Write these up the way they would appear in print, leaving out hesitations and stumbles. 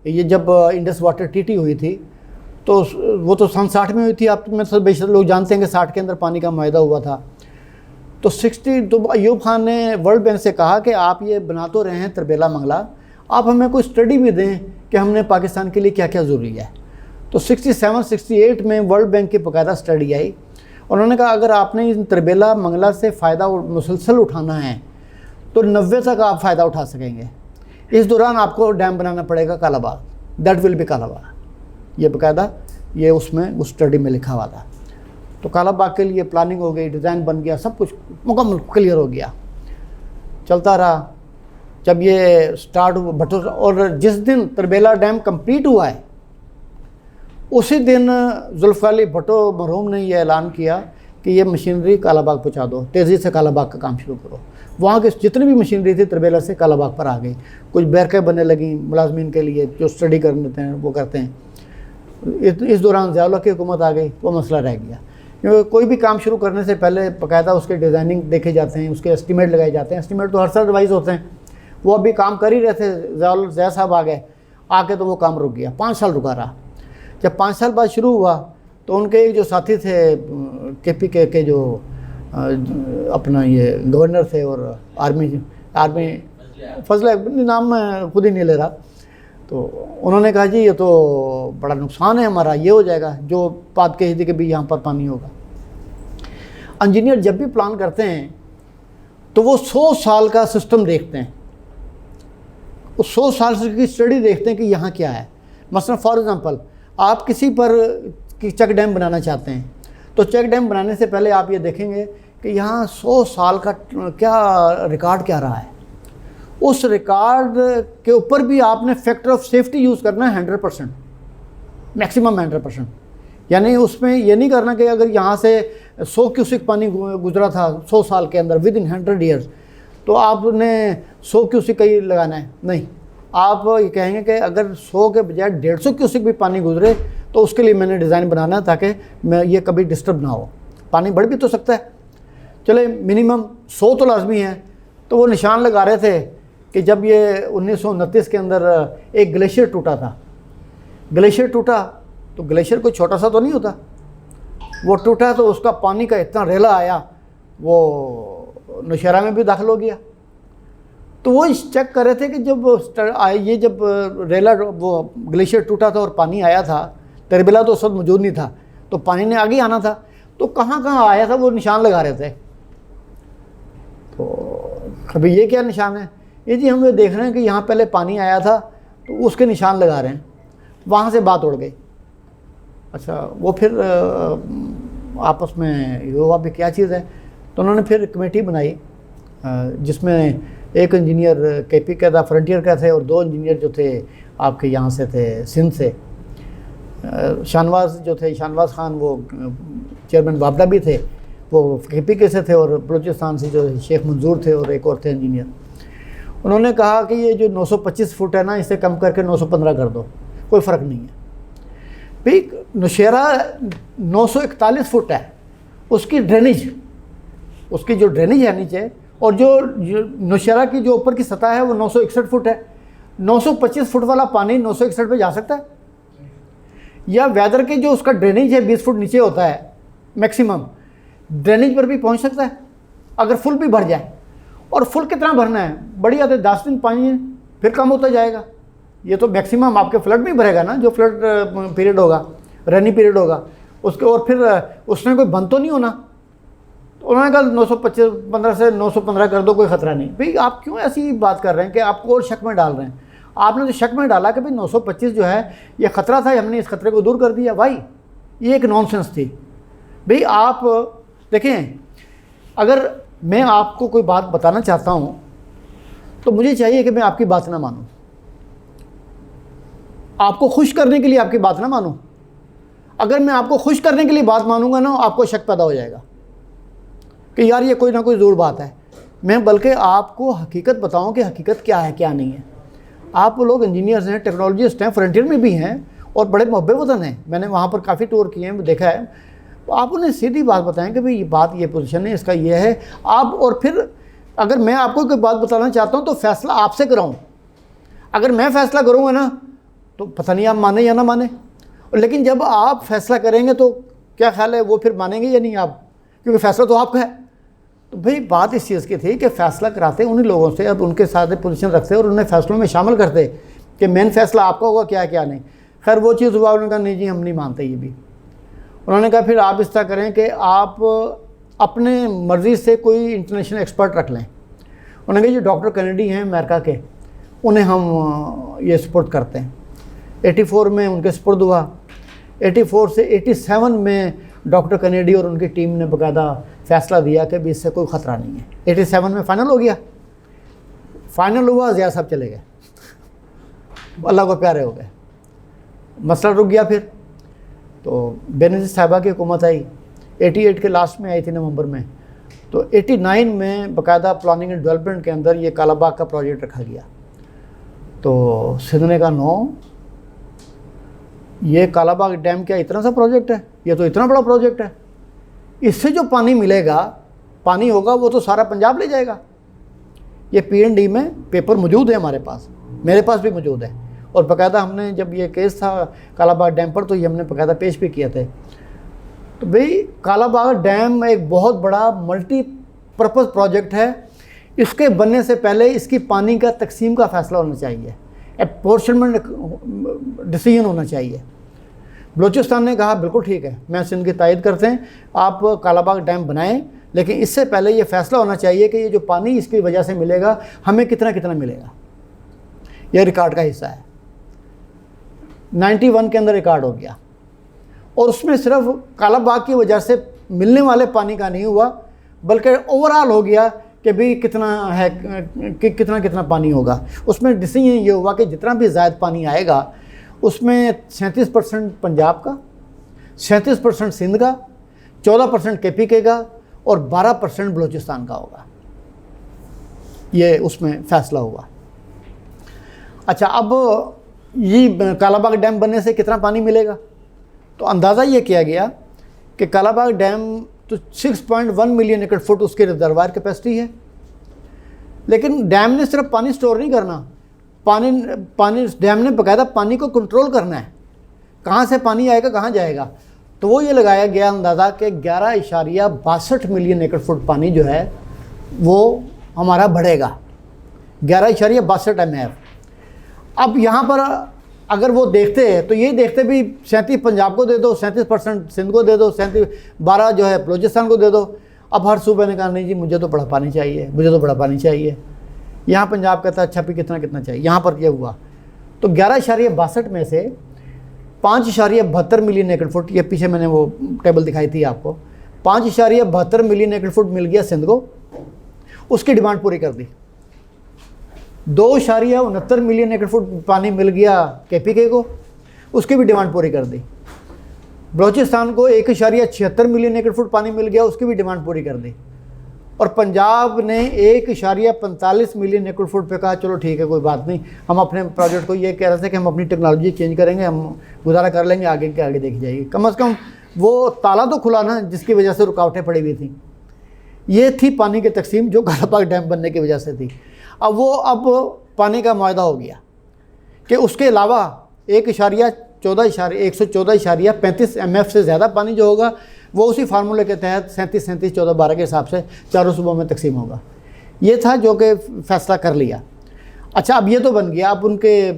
ये जब Indus water treaty हुई थी तो वो तो सन 60 में हुई थी। आप में सब बेशतर लोग जानते हैं कि 60 के अंदर पानी का माहिदा हुआ था। तो 60 तो अयूब खान ने वर्ल्ड बैंक से कहा कि आप ये बना तो रहे हैं तरबेला मंगला, आप हमें कोई स्टडी भी दें कि हमने पाकिस्तान के लिए क्या क्या ज़रूरी है। तो 67-68 में वर्ल्ड बैंक की बाकायदा स्टडी आई। उन्होंने कहा अगर आपने इन तरबेला मंगला से फ़ायदा मुसलसल उठाना है तो 90 तक आप फ़ायदा उठा सकेंगे। इस दौरान आपको डैम बनाना पड़ेगा Kalabagh, that will be Kalabagh. ये बाकायदा ये उसमें उस स्टडी में लिखा हुआ था। तो कालाबाग के लिए प्लानिंग हो गई, डिज़ाइन बन गया, सब कुछ मुकम्मल क्लियर हो गया। चलता रहा। जब ये स्टार्ट हुआ भट्टो, और जिस दिन तरबेला डैम कंप्लीट हुआ है उसी दिन जुल्फ़िकार अली भट्टो मरहूम ने यह ऐलान किया कि ये मशीनरी कालाबाग पहुँचा दो, तेज़ी से कालाबाग का काम शुरू करो। वहाँ के जितनी भी मशीनरी थी तरबेला से कालाबाग पर आ गई। कुछ बैरकें बनने लगी मुलाजमीन के लिए जो स्टडी कर लेते हैं वो करते हैं। इस दौरान ज़िया-उल-हक की हुकूमत आ गई, वो मसला रह गया। क्योंकि कोई भी काम शुरू करने से पहले बाकायदा उसके डिज़ाइनिंग देखे जाते हैं, उसके एस्टीमेट लगाए जाते हैं। एस्टीमेट तो हर साल रिवाइज़ होते हैं। वो अभी काम कर ही रहे थे, ज़िया साहब आ गए, आके तो वो काम रुक गया, 5 साल रुका रहा। जब 5 साल बाद शुरू हुआ तो उनके एक जो साथी थे KPK के जो अपना ये गवर्नर थे और आर्मी फजल नाम मैं खुद ही नहीं ले रहा, तो उन्होंने कहा जी ये तो बड़ा नुकसान है हमारा, ये हो जाएगा। जो बात कही थी कि भी यहाँ पर पानी होगा। इंजीनियर जब भी प्लान करते हैं तो वो 100 साल का सिस्टम देखते हैं, वो 100 साल की स्टडी देखते हैं कि यहाँ क्या है। मसलन फॉर एग्ज़ाम्पल आप किसी पर चेक डैम बनाना चाहते हैं तो चेक डैम बनाने से पहले आप ये देखेंगे कि यहाँ 100 साल का क्या रिकॉर्ड क्या रहा है। उस रिकॉर्ड के ऊपर भी आपने फैक्टर ऑफ सेफ्टी यूज़ करना है 100%, मैक्सिमम 100%। यानी उसमें ये नहीं करना कि अगर यहाँ से 100 क्यूसिक पानी गुजरा था 100 साल के अंदर विद इन 100 ईयर्स तो आपने 100 क्यूसिक का ही लगाना है। नहीं, आप ये कहेंगे कि अगर 100 के बजाय 150 क्यूसिक भी पानी गुजरे तो उसके लिए मैंने डिज़ाइन बनाना है ताकि मैं ये कभी डिस्टर्ब ना हो। पानी बढ़ भी तो सकता है, चले मिनिमम 100 तो लाजमी है। तो वो निशान लगा रहे थे कि जब ये 1929 के अंदर एक ग्लेशियर टूटा था। ग्लेशियर टूटा तो ग्लेशियर कोई छोटा सा तो नहीं होता, वो टूटा तो उसका पानी का इतना रेला आया वो नौशहरा में भी दाखिल हो गया। तो वो चेक कर रहे थे कि जब रेला वो ग्लेशियर टूटा था और पानी आया था, तरबेला तो उस वक्त मौजूद नहीं था तो पानी ने आगे आना था, तो कहाँ कहाँ आया था वो निशान लगा रहे थे। तो अभी ये क्या निशान है? ये जी हम ये देख रहे हैं कि यहाँ पहले पानी आया था तो उसके निशान लगा रहे हैं। वहाँ से बात उड़ गई। अच्छा, वो फिर आपस में युवा भी क्या चीज़ है, तो उन्होंने फिर कमेटी बनाई जिसमें एक इंजीनियर KPK का फ्रंटियर का थे और 2 इंजीनियर जो थे आपके यहाँ से थे सिंध से। शाहनवाज जो थे, शाहनवाज खान वो चेयरमैन वापडा भी थे, वो KPK से थे, और बलूचिस्तान से जो शेख मंजूर थे और एक और थे इंजीनियर। उन्होंने कहा कि ये जो 925 फुट है ना, इसे कम करके 915 कर दो, कोई फ़र्क नहीं है। भाई नौशहरा 941 फुट है, उसकी ड्रेनेज, उसकी जो ड्रेनेज है नीचे, और जो नौशहरा की जो ऊपर की सतह है वो 961 फुट है। 925 फुट वाला पानी 961 पे जा सकता है? या वेदर के जो उसका ड्रेनेज है 20 फुट नीचे होता है मैक्सिमम, ड्रेनेज पर भी पहुंच सकता है अगर फुल भी भर जाए। और फुल कितना भरना है? बड़ी आते 10 दिन पानी है, फिर कम होता जाएगा। ये तो मैक्सिमम आपके फ्लड में भरेगा ना, जो फ्लड पीरियड होगा, रेनी पीरियड होगा उसके, और फिर उसमें कोई बंद तो नहीं होना। तो उन्होंने कहा 915 से 915 कर दो, कोई ख़तरा नहीं। भाई आप क्यों ऐसी बात कर रहे हैं कि आपको और शक में डाल रहे हैं? आपने तो शक में डाला कि भाई 925 जो है ये ख़तरा था, हमने इस खतरे को दूर कर दिया। भाई ये एक नॉनसेंस थी। भाई आप देखें, अगर मैं आपको कोई बात बताना चाहता हूँ तो मुझे चाहिए कि मैं आपकी बात ना मानूँ, आपको खुश करने के लिए आपकी बात ना मानूँ। अगर मैं आपको खुश करने के लिए बात मानूंगा ना, आपको शक पैदा हो जाएगा कि यार ये कोई ना कोई ज़रूर बात है। मैं बल्कि आपको हकीकत बताऊं कि हकीकत क्या है क्या नहीं है। आप लोग इंजीनियर्स हैं, टेक्नोलॉजिस्ट हैं, फ्रंटियर में भी हैं और बड़े मुहब्बे वतन हैं, मैंने वहाँ पर काफ़ी टूर किए हैं, देखा है। तो आप उन्हें सीधी बात बताएं कि भाई ये बात, ये पोजीशन है, इसका ये है आप। और फिर अगर मैं आपको कोई बात बताना चाहता हूँ तो फ़ैसला आपसे कराऊँ। अगर मैं फ़ैसला करूँगा ना तो पता नहीं आप माने या ना माने, लेकिन जब आप फैसला करेंगे तो क्या ख्याल है वो फिर मानेंगे या नहीं आप, क्योंकि फैसला तो आपका है। तो भाई बात इस चीज़ की थी कि फैसला कराते उन्हीं लोगों से, अब उनके साथ पोजीशन रखते और उन्हें फैसलों में शामिल करते कि मेन फैसला आपका होगा क्या क्या नहीं। खैर वो चीज़ हुआ, उन्होंने कहा नहीं जी हम नहीं मानते ये भी। उन्होंने कहा फिर आप इस तरह करें कि आप अपने मर्ज़ी से कोई इंटरनेशनल एक्सपर्ट रख लें। उन्होंने कहा जो डॉक्टर कैनेडी हैं अमेरिका के, उन्हें हम ये सपोर्ट करते हैं। 84 में उनके सपुर्द हुआ। 84 से 87 में डॉक्टर कैनेडी और उनकी टीम ने बाकायदा फैसला दिया कि भी इससे कोई ख़तरा नहीं है। 87 में फ़ाइनल हो गया। फ़ाइनल हुआ, ज़िया साहब चले गए, अल्लाह को प्यारे हो गए, मसला रुक गया। फिर तो बेनज़ीर साहिबा की हुकूमत आई, 88 के लास्ट में आई थी नवंबर में। तो 89 में बाकायदा प्लानिंग एंड डेवलपमेंट के अंदर ये कालाबाग का प्रोजेक्ट रखा गया। तो सिंध ने कहा नो, ये कालाबाग डैम क्या इतना सा प्रोजेक्ट है, ये तो इतना बड़ा प्रोजेक्ट है, इससे जो पानी मिलेगा, पानी होगा वो तो सारा पंजाब ले जाएगा। ये PND में पेपर मौजूद है हमारे पास, मेरे पास भी मौजूद है, और बाकायदा हमने जब ये केस था कालाबाग डैम पर तो ये हमने बाकायदा पेश भी किए थे। तो भाई कालाबाग डैम एक बहुत बड़ा मल्टीपर्पज़ प्रोजेक्ट है। इसके बनने से पहले इसकी पानी का तकसीम का फ़ैसला होना चाहिए, अपोर्शनमेंट डिसीजन होना चाहिए। बलूचिस्तान ने कहा बिल्कुल ठीक है, मैं सिंध की तायद करते हैं, आप कालाबाग डैम बनाएं, लेकिन इससे पहले ये फ़ैसला होना चाहिए कि ये जो पानी इसकी वजह से मिलेगा हमें कितना कितना मिलेगा। यह रिकॉर्ड का हिस्सा है। 91 के अंदर रिकॉर्ड हो गया, और उसमें सिर्फ कालाबाग की वजह से मिलने वाले पानी का नहीं हुआ, बल्कि ओवरऑल हो गया कि भाई कितना है कि कितना पानी होगा। उसमें डिसीजन ये हुआ कि जितना भी ज़ायद पानी आएगा उसमें 37% पंजाब का, 37% सिंध का, 14% KPK का और 12% बलूचिस्तान का होगा। ये उसमें फ़ैसला हुआ। अच्छा, अब ये कालाबाग डैम बनने से कितना पानी मिलेगा, तो अंदाज़ा ये किया गया कि कालाबाग डैम तो 6.1 मिलियन एकड़ फुट उसकी रिजर्वायर कैपेसिटी है, लेकिन डैम ने सिर्फ पानी स्टोर नहीं करना, पानी डैम ने बाकायदा पानी को कंट्रोल करना है, कहाँ से पानी आएगा कहाँ जाएगा। तो वो ये लगाया गया अंदाज़ा कि 11.62 मिलियन एकड़ फुट पानी जो है वो हमारा बढ़ेगा, 11.62 MF। अब यहाँ पर अगर वो देखते हैं तो ये देखते भी 37 पंजाब को दे दो, 37% सिंध को दे दो, 12 जो है बलूचिस्तान को दे दो। अब हर सूबे ने कहा नहीं जी मुझे तो बड़ा पानी चाहिए, मुझे तो बड़ा पानी चाहिए। यहाँ पंजाब कहता है अच्छा भी कितना कितना चाहिए। यहाँ पर यह हुआ तो 11.62 में से 5.72 मिलियन एकड़ फुट, ये पीछे मैंने वो टेबल दिखाई थी आपको, 5.72 मिलियन एकड़ फुट मिल गया सिंध को, उसकी डिमांड पूरी कर दी। 2.69 मिलियन एकड़ फुट पानी मिल गया KPK को, उसकी भी डिमांड पूरी कर दी। बलूचिस्तान को 1.76 मिलियन एकड़ फुट पानी मिल गया, उसकी भी डिमांड पूरी कर दी। और पंजाब ने 1.45 मिलियन एकड़ फुट पे कहा चलो ठीक है कोई बात नहीं, हम अपने प्रोजेक्ट को ये कह रहे थे कि हम अपनी टेक्नोलॉजी चेंज करेंगे, हम गुजारा कर लेंगे, आगे के आगे देखी जाएगी। कम से कम वो ताला तो खुला ना जिसकी वजह से रुकावटें पड़ी हुई थी। ये थी पानी की तकसीम जो कालाबाग डैम बनने की वजह से थी। अब पानी का मुआहदा हो गया कि उसके अलावा 114.35 MF से ज़्यादा पानी जो होगा वो उसी फार्मूले के तहत 37-14-12 के हिसाब से चारों सूबों में तकसीम होगा। ये था जो कि फ़ैसला कर लिया। अच्छा, अब ये तो बन गया। अब उनके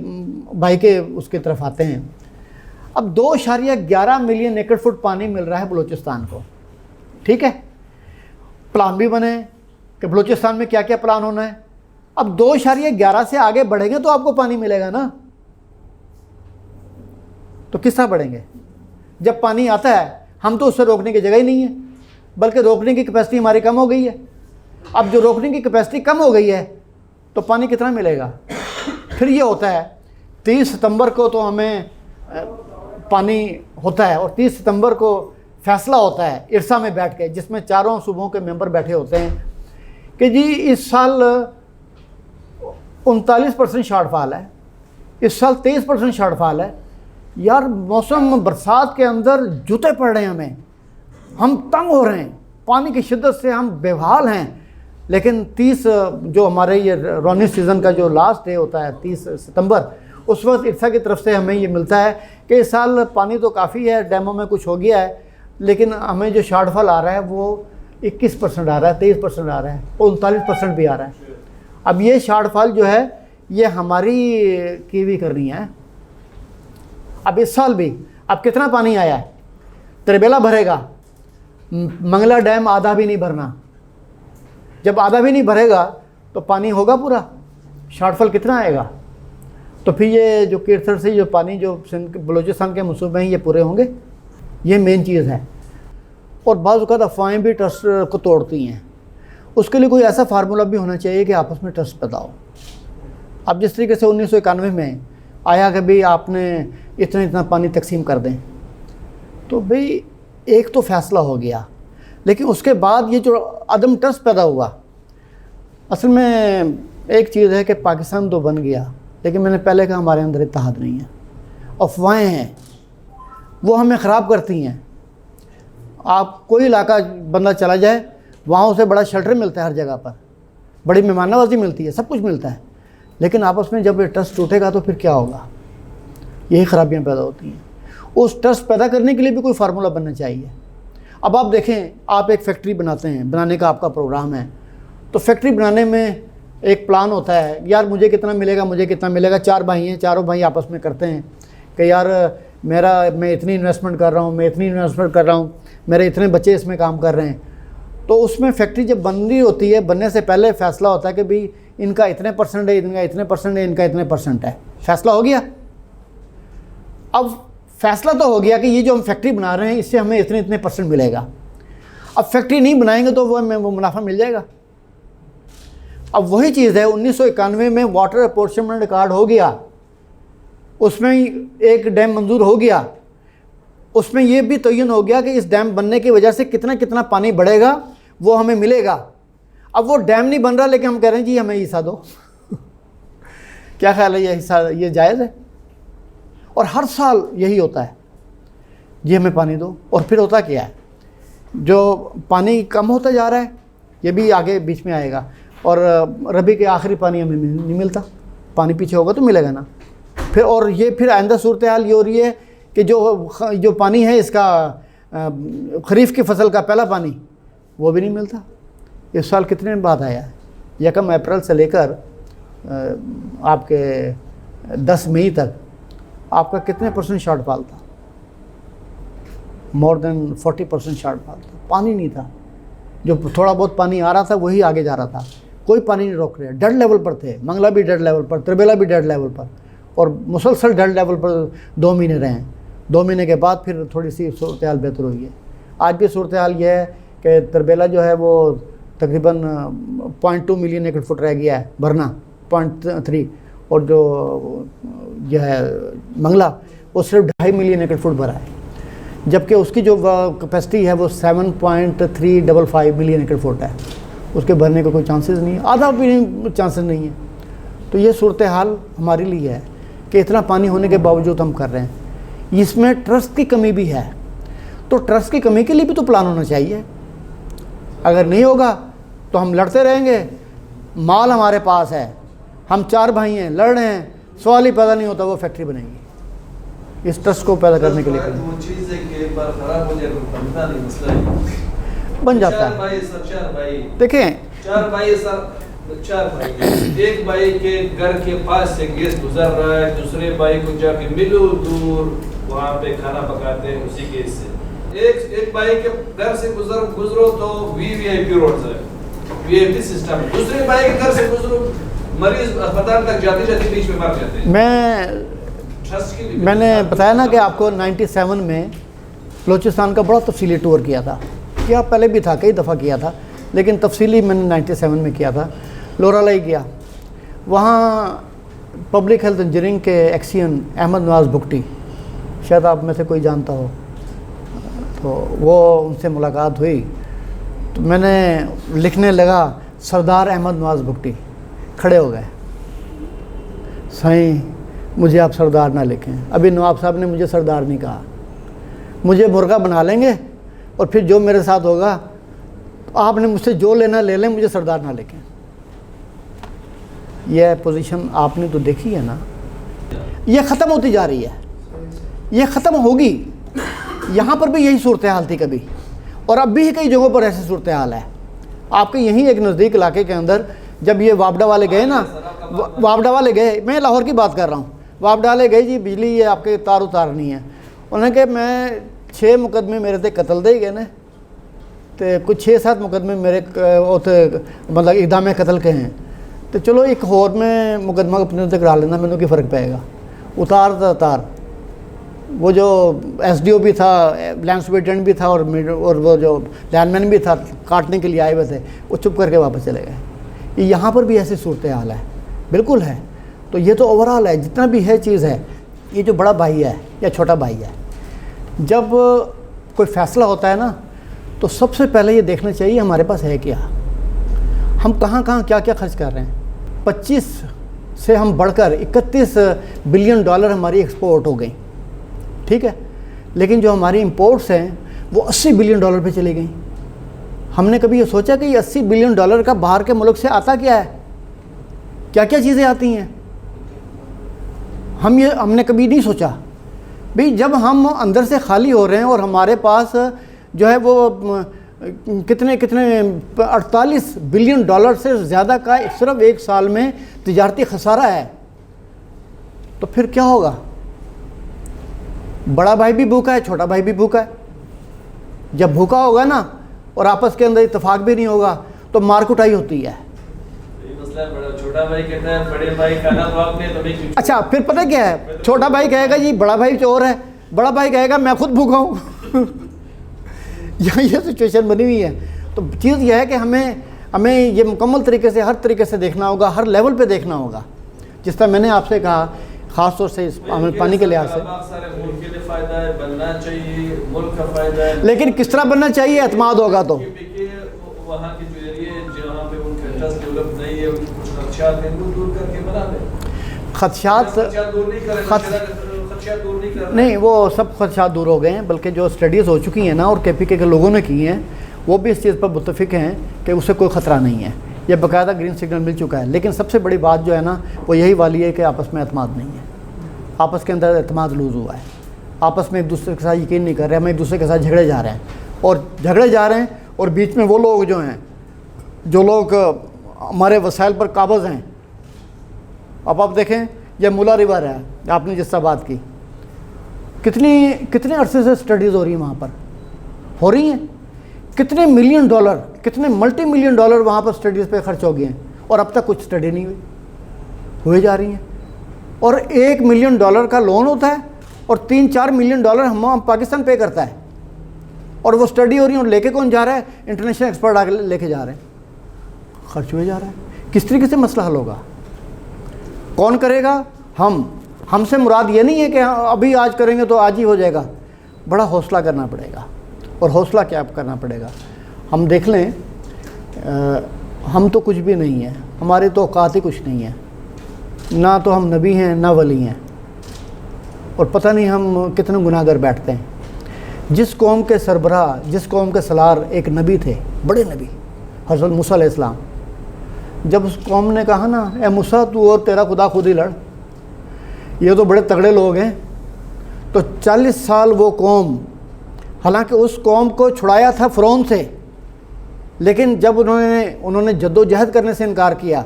भाई के उसकी तरफ आते हैं। अब 2.11 मिलियन एकड़ फुट पानी मिल रहा है बलूचिस्तान को, ठीक है। प्लान भी बने कि बलूचिस्तान में क्या क्या प्लान होना है। अब 2.11 से आगे बढ़ेंगे तो आपको पानी मिलेगा ना, तो किस तरह बढ़ेंगे जब पानी आता है। हम तो उससे रोकने की जगह ही नहीं है, बल्कि रोकने की कैपेसिटी हमारी कम हो गई है। अब जो रोकने की कैपेसिटी कम हो गई है तो पानी कितना मिलेगा। फिर ये होता है 30 सितंबर को तो हमें पानी होता है, और 30 सितंबर को फैसला होता है इरसा में बैठ के, जिसमें चारों सूबों के मेंबर बैठे होते हैं कि जी इस साल 39% शॉर्टफॉल है, इस साल 23% शॉर्टफॉल है। यार मौसम बरसात के अंदर जूते पड़ रहे हैं हमें, हम तंग हो रहे हैं, पानी की शिद्दत से हम बेहाल हैं। लेकिन 30 जो हमारे ये रॉनी सीज़न का जो लास्ट डे होता है 30 सितंबर, उस वक्त इर्सा की तरफ से हमें ये मिलता है कि इस साल पानी तो काफ़ी है, डैमों में कुछ हो गया है, लेकिन हमें जो शॉर्टफॉल आ रहा है वो 21% आ रहा है, 23% आ रहा है, 39% भी आ रहा है। अब ये शॉर्टफॉल जो है ये हमारी कीवी करनी है। अब इस साल भी अब कितना पानी आया है, त्रिबेला भरेगा, मंगला डैम आधा भी नहीं भरना। जब आधा भी नहीं भरेगा तो पानी होगा पूरा, शॉर्टफॉल कितना आएगा? तो फिर ये जो कीर्थर से जो पानी जो बलूचिस्तान के मनसूबे हैं ये पूरे होंगे। ये मेन चीज़ है। और बाज़ औक़ात अफ़वाहें भी ट्रस्ट को तोड़ती हैं। उसके लिए कोई ऐसा फार्मूला भी होना चाहिए कि आपस में ट्रस्ट पैदा हो। अब जिस तरीके से 1991 में आया कि भाई आपने इतना इतना पानी तकसीम कर दें, तो भाई एक तो फ़ैसला हो गया, लेकिन उसके बाद ये जो अदम ट्रस्ट पैदा हुआ, असल में एक चीज़ है कि पाकिस्तान तो बन गया, लेकिन मैंने पहले कहा हमारे अंदर इत्तेहाद नहीं है। अफवाहें हैं, वो हमें ख़राब करती हैं। आप कोई इलाका बंदा चला जाए, वहाँ उसे बड़ा शेल्टर मिलता है, हर जगह पर बड़ी मेहमाननवाजी मिलती है, सब कुछ मिलता है, लेकिन आपस में जब ये ट्रस्ट टूटेगा तो फिर क्या होगा? यही ख़राबियाँ पैदा होती हैं। उस ट्रस्ट पैदा करने के लिए भी कोई फार्मूला बनना चाहिए। अब आप देखें, आप एक फैक्ट्री बनाते हैं, बनाने का आपका प्रोग्राम है, तो फैक्ट्री बनाने में एक प्लान होता है, यार मुझे कितना मिलेगा, मुझे कितना मिलेगा। 4 भाई हैं, चारों भाई आपस में करते हैं कि यार मैं इतनी इन्वेस्टमेंट कर रहा हूँ, मैं इतनी इन्वेस्टमेंट कर रहा हूँ, मेरे इतने बच्चे इसमें काम कर रहे हैं। तो उसमें फैक्ट्री जब बन रही होती है, बनने से पहले फ़ैसला होता है कि भाई इनका इतने परसेंट है, इनका इतने परसेंट है, इनका इतने परसेंट है। फ़ैसला हो गया। अब फ़ैसला तो हो गया कि ये जो हम फैक्ट्री बना रहे हैं इससे हमें इतने इतने परसेंट मिलेगा। अब फैक्ट्री नहीं बनाएंगे तो वो मुनाफा मिल जाएगा। अब वही चीज़ है, 1991 में वाटर अपॉर्चमेंट कार्ड हो गया, उसमें एक डैम मंजूर हो गया, उसमें ये भी तयन हो गया कि इस डैम बनने की वजह से कितना कितना पानी बढ़ेगा वो हमें मिलेगा। अब वो डैम नहीं बन रहा, लेकिन हम कह रहे हैं जी हमें हिस्सा दो। क्या ख्याल है, ये हिस्सा ये जायज़ है? और हर साल यही होता है, जी हमें पानी दो। और फिर होता क्या है, जो पानी कम होता जा रहा है, ये भी आगे बीच में आएगा, और रबी के आखिरी पानी हमें नहीं मिलता। पानी पीछे होगा तो मिलेगा ना फिर। और ये फिर आइंदा सूरत हाल ये हो रही है कि जो पानी है इसका खरीफ की फसल का पहला पानी वो भी नहीं मिलता। इस साल कितने दिन बाद आया है? 1 अप्रैल से लेकर आपके 10 मई तक आपका कितने परसेंट शॉर्टफॉल था? मोर देन 40% शॉर्टफॉल था। पानी नहीं था। जो थोड़ा बहुत पानी आ रहा था वही आगे जा रहा था, कोई पानी नहीं रोक रहे। डेड लेवल पर थे, मंगला भी डेड लेवल पर, त्रिबेला भी डेड लेवल पर, और मुसलसल डेड लेवल पर 2 महीने रहे हैं। 2 महीने के बाद फिर थोड़ी सी सूरत हाल बेहतर हुई है। आज भी सूरत हाल यह है कि त्रिबेला जो है वो तकरीबन 0.2 मिलियन एकड़ फुट रह गया है भरना, 0.3, और जो यह है मंगला वो सिर्फ 2.5 मिलियन एकड़ फुट भरा है, जबकि उसकी जो कैपेसिटी है वो 7.355 मिलियन एकड़ फुट है। उसके भरने का कोई चांसेस नहीं है, आधा भी चांसेस नहीं है। तो ये सूरत हाल हमारे लिए है कि इतना पानी होने के बावजूद हम कर रहे हैं। इसमें ट्रस्ट की कमी भी है, तो ट्रस्ट की कमी के लिए भी तो प्लान होना चाहिए। अगर नहीं होगा तो हम लड़ते रहेंगे। माल हमारे पास है, हम 4 भाई हैं, लड़ रहे हैं, सवाल ही पैदा नहीं होता वो फैक्ट्री बनेगी। इस ट्रस्ट को पैदा करने के लिए बन जाता है। देखें, 4 भाई, एक भाई के घर के पास से गैस गुजर रहा है, दूसरे भाई को जाके मिलो दूर वहाँ पे खाना पकाते हैं उसी गैस से। एक भाई के घर से गुजरो तो वीवीआईपी रोड है, वीआईपी सिस्टम। दूसरे भाई के घर से गुजरो, मरीज अस्पताल तक जाते बीच में मर जाते हैं। मैंने बताया ना कि आपको 97 में बलूचिस्तान का बड़ा तफसीली टूर किया था, किया पहले भी था, कई दफ़ा किया था, लेकिन तफसीली मैंने 97 में किया था। लोरालाई गया, वहाँ पब्लिक हेल्थ इंजीनियरिंग के एक्सियन अहमद नवाज़ बुगटी, शायद आप में से कोई जानता हो, तो वो उनसे मुलाकात हुई। तो मैंने लिखने लगा सरदार अहमद नवाज़ बुगटी, खड़े हो गए, साईं मुझे आप सरदार ना लिखें। अभी नवाब साहब ने मुझे सरदार नहीं कहा, मुझे मुर्गा बना लेंगे और फिर जो मेरे साथ होगा तो आपने मुझसे जो लेना ले लें, मुझे सरदार ना लिखें। यह पोजीशन आपने तो देखी है ना, ये ख़त्म होती जा रही है, ये ख़त्म होगी। यहाँ पर भी यही सूरत हाल थी कभी, और अब भी कई जगहों पर ऐसी सूरत हाल है। आपके यहीं एक नज़दीक इलाके के अंदर जब ये वापडा वाले गए ना, वापडा वाले गए, मैं लाहौर की बात कर रहा हूँ, वापडा वाले गए जी बिजली ये आपके तार उतारनी है। उन्होंने कहा मैं 6 मुकदमे मेरे ते कतल दे गए ने, तो कुछ 6-7 मुकदमे मेरे मतलब इक़दाम कतल के हैं, तो चलो एक होर में मुकदमा अपने ते करा लेना, मैंने की फ़र्क पेगा। उतार वो जो SDO भी था, लैंड सुपरिटेंडेंट भी था, और वो जो लैंडमैन भी था काटने के लिए आए हुए थे, वो चुप करके वापस चले गए। यहाँ पर भी ऐसी सूरत हाल है, बिल्कुल है। तो ये तो ओवरऑल है, जितना भी है चीज़ है। ये जो बड़ा भाई है या छोटा भाई है, जब कोई फ़ैसला होता है ना, तो सबसे पहले ये देखना चाहिए हमारे पास है क्या, हम कहाँ क्या खर्च कर रहे हैं। 25 से हम बढ़कर 31 बिलियन डॉलर हमारी एक्सपोर्ट हो गई, ठीक है, लेकिन जो हमारी इंपोर्ट्स हैं वो 80 बिलियन डॉलर पे चली गई। हमने कभी ये सोचा कि ये 80 बिलियन डॉलर का बाहर के मुल्क से आता क्या है, क्या क्या चीज़ें आती हैं, हमने कभी नहीं सोचा। भाई जब हम अंदर से खाली हो रहे हैं और हमारे पास जो है वो कितने 48 बिलियन डॉलर से ज़्यादा का सिर्फ एक साल में तिजारती खसारा है, तो फिर क्या होगा। बड़ा भाई भी भूखा है, छोटा भाई भी भूखा है। जब भूखा होगा ना और आपस के अंदर इत्तेफाक भी नहीं होगा तो मार कुटाई होती है। छोटा भाई कहता है बड़े भाई खाना तो आपने तो नहीं। अच्छा, फिर पता क्या है, छोटा भाई कहेगा जी बड़ा भाई चोर है, बड़ा भाई कहेगा मैं खुद भूखा हूँ। ये सिचुएशन बनी हुई है। तो चीज़ यह है कि हमें ये मुकम्मल तरीके से, हर तरीके से देखना होगा, हर लेवल पे देखना होगा। जिस तरह मैंने आपसे कहा, ख़ास तौर से इस पानी के लिहाज से, लेकिन किस तरह बनना चाहिए, एतमाद होगा तो। वहाँ के जो एरिया जहाँ पे उनका इंटरेस्ट डेवलप नहीं है, कुछ खदशात हैं, वो दूर करके बना दें। खदशात दूर नहीं, वो सब खदशात दूर हो गए हैं। बल्कि जो स्टडीज़ हो चुकी हैं ना, और KPK के लोगों ने की हैं, वो भी इस चीज़ पर मुत्तफिक हैं कि उससे कोई ख़तरा नहीं है, ये बाकायदा ग्रीन सिग्नल मिल चुका है। लेकिन सबसे बड़ी बात जो है ना, वो यही वाली है कि आपस में एतमाद नहीं है, आपस के अंदर एतमाद लूज़ हुआ है, आपस में एक दूसरे के साथ यकीन नहीं कर रहे, हम एक दूसरे के साथ झगड़े जा रहे हैं, और बीच में वो लोग जो हैं, जो लोग हमारे वसाइल पर काबज़ हैं। अब आप देखें, यह मुला रिवर है, आपने जिससे बात की, कितने अरसे से स्टडीज़ हो रही हैं वहाँ पर, हो रही हैं। कितने मिलियन डॉलर, कितने मल्टी मिलियन डॉलर वहाँ पर स्टडीज़ पे खर्च हो गए हैं, और अब तक कुछ स्टडी नहीं हुई जा रही हैं। और $1 मिलियन का लोन होता है, और 3-4 मिलियन डॉलर हम पाकिस्तान पे करता है, और वो स्टडी हो रही है, और लेके कौन जा रहा है, इंटरनेशनल एक्सपर्ट आके लेके जा रहे हैं, खर्च हुए जा रहा है। किस तरीके से मसला हल होगा, कौन करेगा। हमसे मुराद ये नहीं है कि अभी आज करेंगे तो आज ही हो जाएगा, बड़ा हौसला करना पड़ेगा। और हौसला क्या करना पड़ेगा, हम देख लें, हम तो कुछ भी नहीं है, हमारे तो औकात ही कुछ नहीं है, ना तो हम नबी हैं ना वली हैं, और पता नहीं हम कितने गुनाहगार बैठते हैं। जिस कौम के सरबराह, जिस कौम के सलार एक नबी थे, बड़े नबी हज़रत मूसा अलैहिस्सलाम, जब उस कौम ने कहा ना, ए मूसा तू और तेरा खुदा खुद ही लड़, ये तो बड़े तगड़े लोग हैं, तो 40 साल वो कौम, हालांकि उस कौम को छुड़ाया था फ़िरौन से, लेकिन जब उन्होंने जद्दोजहद करने से इनकार किया,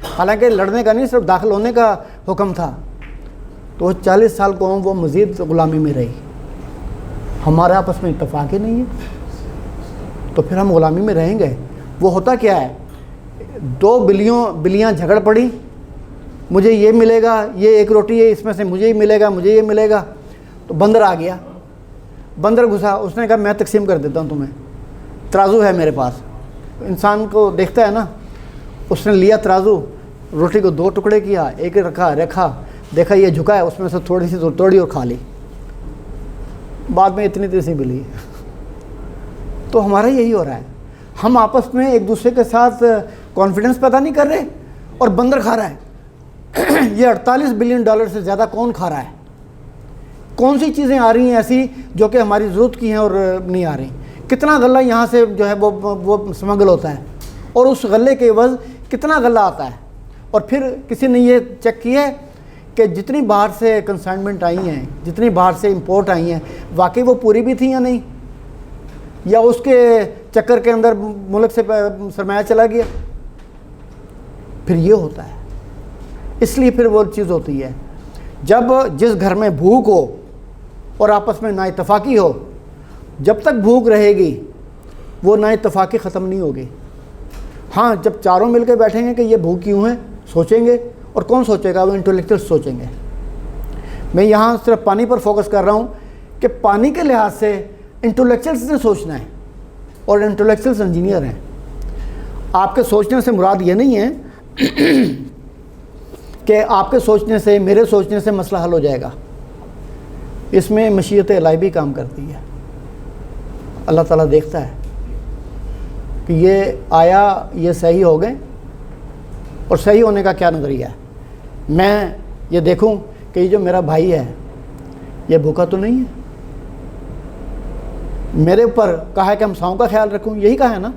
हालांकि लड़ने का नहीं, सिर्फ दाखिल होने का हुक्म था, तो 40 साल कौम वो मज़ीद ग़ुलामी में रही। हमारे आपस में इत्तेफाक ही नहीं है, तो फिर हम ग़ुलामी में रहेंगे। वो होता क्या है, 2 बिल्लियाँ झगड़ पड़ी, मुझे ये मिलेगा, ये एक रोटी है, इसमें से मुझे ही मिलेगा, मुझे ये मिलेगा। तो बंदर आ गया, बंदर घुसा, उसने कहा मैं तकसीम कर देता हूँ तुम्हें, तराजू है मेरे पास। इंसान को देखता है ना, उसने लिया तराजू, रोटी को 2 टुकड़े किया, एक रखा, देखा ये झुका है, उसमें से थोड़ी सी तोड़ी और खा ली, बाद में इतनी सी मिली। तो हमारा यही हो रहा है, हम आपस में एक दूसरे के साथ कॉन्फिडेंस पैदा नहीं कर रहे, और बंदर खा रहा है। ये 48 बिलियन डॉलर से ज़्यादा कौन खा रहा है, कौन सी चीज़ें आ रही हैं ऐसी जो कि हमारी ज़रूरत की हैं और नहीं आ रही। कितना गल्ला यहाँ से जो है वो स्मगल होता है, और उस गले के एवज़ कितना गल्ला आता है। और फिर किसी ने ये चेक किया है कि जितनी बाहर से कंसाइनमेंट आई हैं, जितनी बाहर से इंपोर्ट आई हैं, वाकई वो पूरी भी थी या नहीं, या उसके चक्कर के अंदर मुल्क से सरमाया चला गया। फिर ये होता है। इसलिए फिर वो चीज़ होती है, जब जिस घर में भूख हो और आपस में नाइतफाकी हो, जब तक भूख रहेगी वो नाइतफाकी ख़त्म नहीं होगी। हाँ, जब चारों मिलकर बैठेंगे कि ये भूख क्यों है, सोचेंगे, और कौन सोचेगा, वो इंटेलेक्चुअल्स सोचेंगे। मैं यहाँ सिर्फ पानी पर फोकस कर रहा हूँ कि पानी के लिहाज से इंटेलेक्चुअल्स ने सोचना है, और इंटेलेक्चुअल्स इंजीनियर हैं। आपके सोचने से मुराद ये नहीं है कि आपके सोचने से, मेरे सोचने से मसला हल हो जाएगा। इसमें मशीयत इलाही भी काम करती है। अल्लाह ताला देखता है कि ये आया, ये सही हो गए, और सही होने का क्या नज़रिया है। मैं ये देखूं कि ये जो मेरा भाई है ये भूखा तो नहीं है, मेरे ऊपर कहा है कि हमसाओं का ख्याल रखूं, यही कहा है ना।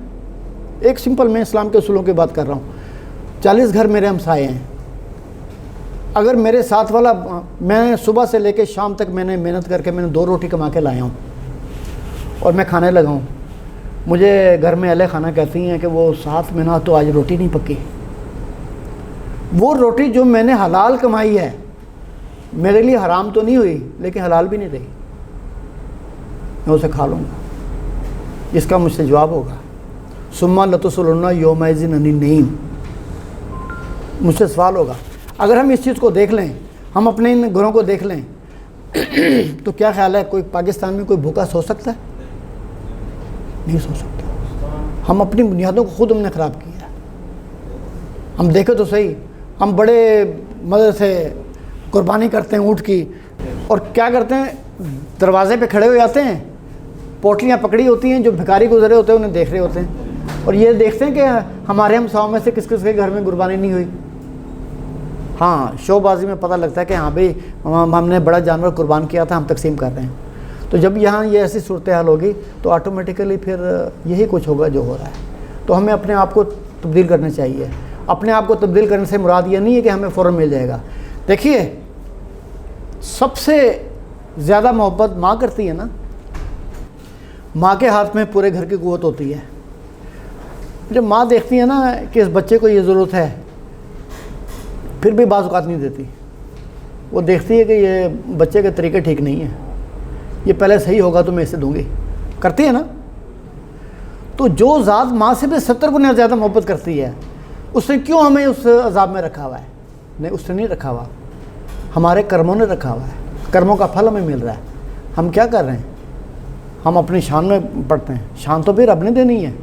एक सिंपल, मैं इस्लाम के उसूलों की बात कर रहा हूँ। 40 घर मेरे हमसाए हैं, अगर मेरे साथ वाला, मैं सुबह से लेकर शाम तक मैंने मेहनत करके मैंने 2 रोटी कमा के लाया हूँ और मैं खाने लगा हूँ, मुझे घर में अहले खाना कहती हैं कि वो साथ में ना तो आज रोटी नहीं पकी। वो रोटी जो मैंने हलाल कमाई है, मेरे लिए हराम तो नहीं हुई लेकिन हलाल भी नहीं रही, मैं उसे खा लूँगा। इसका मुझसे जवाब होगा, सुम्मा लतुसअलुन्ना यौमइज़िन अनिन नईम, मुझसे सवाल होगा। अगर हम इस चीज़ को देख लें, हम अपने इन घरों को देख लें तो क्या ख्याल है, कोई पाकिस्तान में कोई भूखा सो सकता है? नहीं सो सकता। हम अपनी बुनियादों को खुद हमने ख़राब किया। हम देखें तो सही, हम बड़े मज़े से कुर्बानी करते हैं ऊँट की, और क्या करते हैं, दरवाजे पे खड़े हो जाते हैं, पोटलियाँ पकड़ी होती हैं, जो भिखारी गुजरे होते हैं उन्हें देख रहे होते हैं, और ये देखते हैं कि हमारे हमसाओं में से किस किस के घर में कुर्बानी नहीं हुई। हाँ, शोबाजी में पता लगता है कि हाँ भाई हमने बड़ा जानवर कुर्बान किया था, हम तकसीम कर रहे हैं। तो जब यहाँ ये ऐसी सूरत हाल होगी तो ऑटोमेटिकली फिर यही कुछ होगा जो हो रहा है। तो हमें अपने आप को तब्दील करना चाहिए। अपने आप को तब्दील करने से मुराद ये नहीं है कि हमें फ़ौरन मिल जाएगा। देखिए, सबसे ज़्यादा मोहब्बत माँ करती है ना। माँ के हाथ में पूरे घर की क़ुव्वत होती है। जब माँ देखती है ना कि इस बच्चे को ये ज़रूरत है, फिर भी बाज़ औक़ात नहीं देती। वो देखती है कि ये बच्चे के तरीके ठीक नहीं हैं, ये पहले सही होगा तो मैं इसे दूंगी, करती है ना। तो जो ज़ात माँ से भी 70 गुना ज़्यादा मोहब्बत करती है, उसने क्यों हमें उस अज़ाब में रखा हुआ है? नहीं, उसने नहीं रखा हुआ, हमारे कर्मों ने रखा हुआ है। कर्मों का फल हमें मिल रहा है। हम क्या कर रहे हैं? हम अपनी शान में पढ़ते हैं। शान तो भी रब ने देनी है,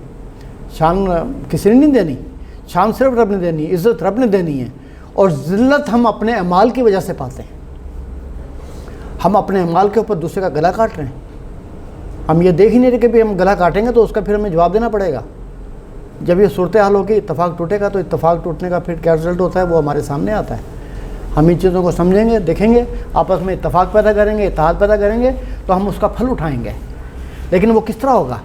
शान किसी ने नहीं देनी, शान सिर्फ रब ने देनी है, इज़्ज़त रब ने देनी है। और ज़िल्लत हम अपने अमाल की वजह से पाते हैं। हम अपने अमाल के ऊपर दूसरे का गला काट रहे हैं। हम ये देख ही नहीं रहे कि भी हम गला काटेंगे तो उसका फिर हमें जवाब देना पड़ेगा। जब ये सूरत हाल होगी, इत्तफाक टूटेगा, तो इत्तफाक टूटने का फिर क्या रिजल्ट होता है वो हमारे सामने आता है। हम इन चीज़ों को समझेंगे, देखेंगे, आपस में इत्तफाक पैदा करेंगे, इत्तेहाद पैदा करेंगे, तो हम उसका फल उठाएंगे। लेकिन वो किस तरह होगा?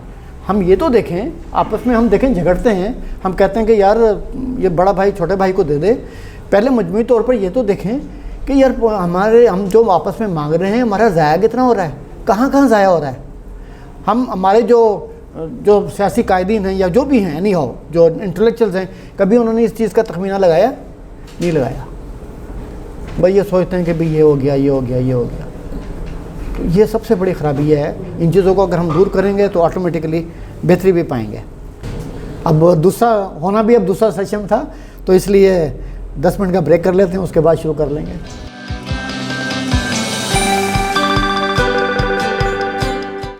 हम ये तो देखें, आपस में हम देखें, झगड़ते हैं, हम कहते हैं कि यार ये बड़ा भाई छोटे भाई को दे दे। पहले मजमूई तौर पर ये तो देखें कि यार हम जो आपस में मांग रहे हैं, हमारा ज़ाया कितना हो रहा है, कहाँ कहाँ ज़ाया हो रहा है। हम हमारे जो सियासी कायदीन हैं या जो भी हैं, नहीं हो, जो इंटेलेक्चुअल्स हैं, कभी उन्होंने इस चीज़ का तखमीना लगाया? नहीं लगाया। भाई ये सोचते हैं कि भाई ये हो गया, ये हो गया, ये हो गया। तो ये सबसे बड़ी ख़राबी है। इन चीज़ों को अगर हम दूर करेंगे तो ऑटोमेटिकली बेहतरी भी पाएंगे। अब दूसरा होना भी, अब दूसरा सेशन था, तो इसलिए 10 मिनट का ब्रेक कर लेते हैं, उसके बाद शुरू कर लेंगे।